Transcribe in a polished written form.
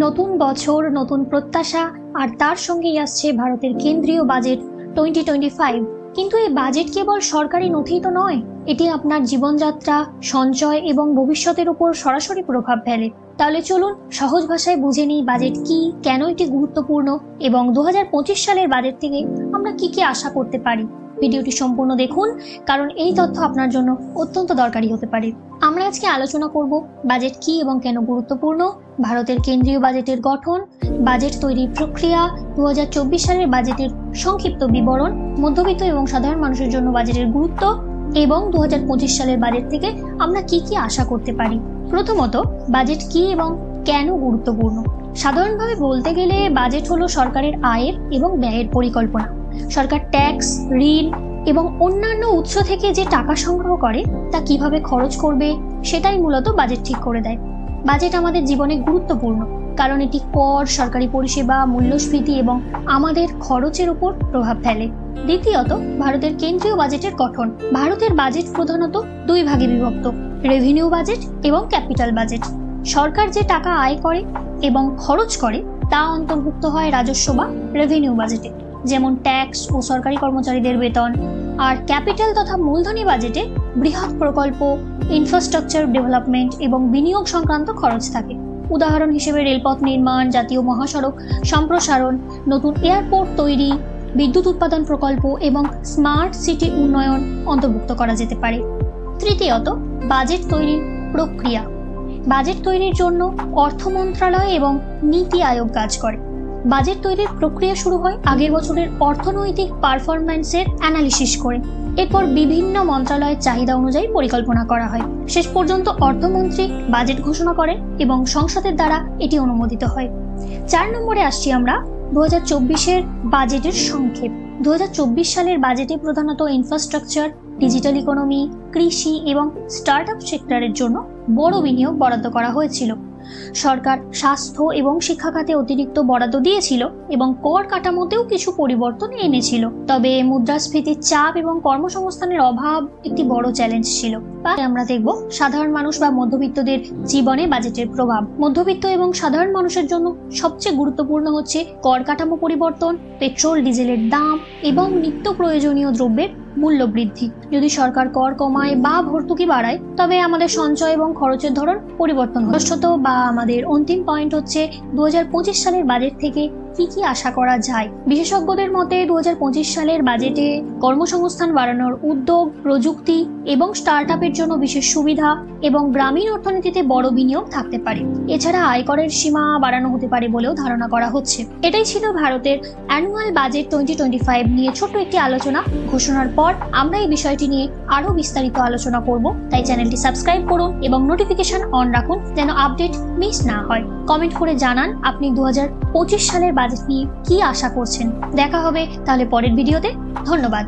নতুন বছর, নতুন প্রত্যাশা, আর তার সঙ্গেই আসছে ভারতের কেন্দ্রীয় বাজেট 2025। কিন্তু এই বাজেট কেবল সরকারি নথিই তো নয়, এটি আপনার জীবনযাত্রা, সঞ্চয় এবং ভবিষ্যতের উপর সরাসরি প্রভাব ফেলে। তাহলে চলুন সহজ ভাষায় বুঝে নিই বাজেট কি, কেন এটি গুরুত্বপূর্ণ এবং 2025 সালের বাজেট থেকে আমরা কি কি আশা করতে পারি। ভিডিওটি সম্পূর্ণ দেখুন, কারণ এই তথ্য আপনার জন্য অত্যন্ত দরকারি হতে পারে। আমরা আজকে আলোচনা করব বাজেট কি এবং কেন গুরুত্বপূর্ণ, ভারতের কেন্দ্রীয় বাজেটের গঠন, বাজেট তৈরির প্রক্রিয়া, 2024 সালের বাজেটের সংক্ষিপ্ত বিবরণ, মধ্যবিত্ত এবং সাধারণ মানুষের জন্য বাজেটের গুরুত্ব এবং 2025 সালের বাজেট থেকে আমরা কি কি আশা করতে পারি। প্রথমত, বাজেট কি এবং কেন গুরুত্বপূর্ণ। সাধারণভাবে বলতে গেলে বাজেট হলো সরকারের আয়ের এবং ব্যয়ের পরিকল্পনা। সরকার ট্যাক্স, ঋণ এবং অন্যান্য উৎস থেকে যে টাকা সংগ্রহ করে তা কিভাবে খরচ করবে সেটাই মূলত বাজেট ঠিক করে দেয়। বাজেট আমাদের জীবনে গুরুত্বপূর্ণ কারণ এটি কর, সরকারি পরিষেবা, মূল্যস্ফীতি এবং আমাদের খরচের উপর প্রভাব ফেলে। দ্বিতীয়ত, ভারতের কেন্দ্রীয় বাজেটের গঠন। ভারতের বাজেট প্রধানত দুই ভাগে বিভক্ত: রেভিনিউ বাজেট এবং ক্যাপিটাল বাজেট। সরকার যে টাকা আয় করে এবং খরচ করে তা অন্তর্ভুক্ত হয় রাজস্ব বা রেভিনিউ বাজেটে, যেমন ট্যাক্স ও সরকারি কর্মচারীদের বেতন। আর ক্যাপিটাল তথা মূলধনী বাজেটে বৃহৎ প্রকল্প, ইনফ্রাস্ট্রাকচার ডেভেলপমেন্ট এবং বিনিয়োগ সংক্রান্ত খরচ থাকে। উদাহরণ হিসেবে রেলপথ নির্মাণ, জাতীয় মহাসড়ক সম্প্রসারণ, নতুন এয়ারপোর্ট তৈরি, বিদ্যুৎ উৎপাদন প্রকল্প এবং স্মার্ট সিটি উন্নয়ন অন্তর্ভুক্ত করা যেতে পারে। তৃতীয়ত, বাজেট তৈরির প্রক্রিয়া। বাজেট তৈরির জন্য অর্থ মন্ত্রণালয় এবং নীতি আয়োগ কাজ করে। বাজেট তৈরির প্রক্রিয়া শুরু হয় আগের বছরের অর্থনৈতিক পারফরম্যান্সের অ্যানালিসিস করে। এরপর বিভিন্ন মন্ত্রণালয়ের চাহিদা অনুযায়ী পরিকল্পনা করা হয়। শেষ পর্যন্ত অর্থমন্ত্রী বাজেট ঘোষণা করেন এবং সংসদের দ্বারা এটি অনুমোদিত হয়। 4 নম্বরে আসছি আমরা 2024-এর বাজেটের সংক্ষেপ। 2024 সালের বাজেটে প্রধানত ইনফ্রাস্ট্রাকচার, ডিজিটাল ইকোনমি, কৃষি এবং স্টার্টআপ সেক্টরের জন্য বড় বিনিয়োগ বরাদ্দ করা হয়েছিল। সরকার স্বাস্থ্য এবং শিক্ষা খাতে অতিরিক্ত বরাদ্দ দিয়েছিল এবং কর কাঠামোতেও কিছু পরিবর্তন এনেছিল। তবে মুদ্রাস্ফীতির চাপ এবং কর্মসংস্থানের অভাব একটি বড় চ্যালেঞ্জ ছিল। আমরা দেখব সাধারণ মানুষ বা মধ্যবিত্তদের জীবনে বাজেটের প্রভাব। মধ্যবিত্ত এবং সাধারণ মানুষের জন্য সবচেয়ে গুরুত্বপূর্ণ হচ্ছে কর কাঠামো পরিবর্তন, পেট্রোল ডিজেলের দাম এবং নিত্য প্রয়োজনীয় দ্রব্যের মূল্য বৃদ্ধি। যদি সরকার কর কমায় বা ভর্তুকি বাড়ায় তবে আমাদের সঞ্চয় এবং খরচের ধরন পরিবর্তন হয়। বা আমাদের অন্তিম পয়েন্ট হচ্ছে 2025 সালের বাজেট থেকে কি কি আশা করা যায়। বিশেষজ্ঞদের মতে 2025 সালের বাজেটে কর্মসংস্থান বাড়ানোর উদ্যোগ, প্রযুক্তি এবং স্টার্টআপের জন্য বিশেষ সুবিধা এবং গ্রামীণ অর্থনীতিতে বড় বিনিয়োগ থাকতে পারে। এছাড়া আয়করের সীমা বাড়ানো হতে পারে বলেও ধারণা করা হচ্ছে। এটাই ছিল ভারতের অ্যানুয়াল বাজেট 2025 নিয়ে ছোট্ট একটি আলোচনা। ঘোষণার পর আমরা এই বিষয়টি নিয়ে আরো বিস্তারিত আলোচনা করব, তাই চ্যানেলটি সাবস্ক্রাইব করুন এবং নোটিফিকেশন অন রাখুন যেন আপডেট মিস না হয়। কমেন্ট করে জানান আপনি 2025 সালের বাজেট নিয়ে কি আশা করছেন। দেখা হবে তাহলে পরের ভিডিওতে। ধন্যবাদ।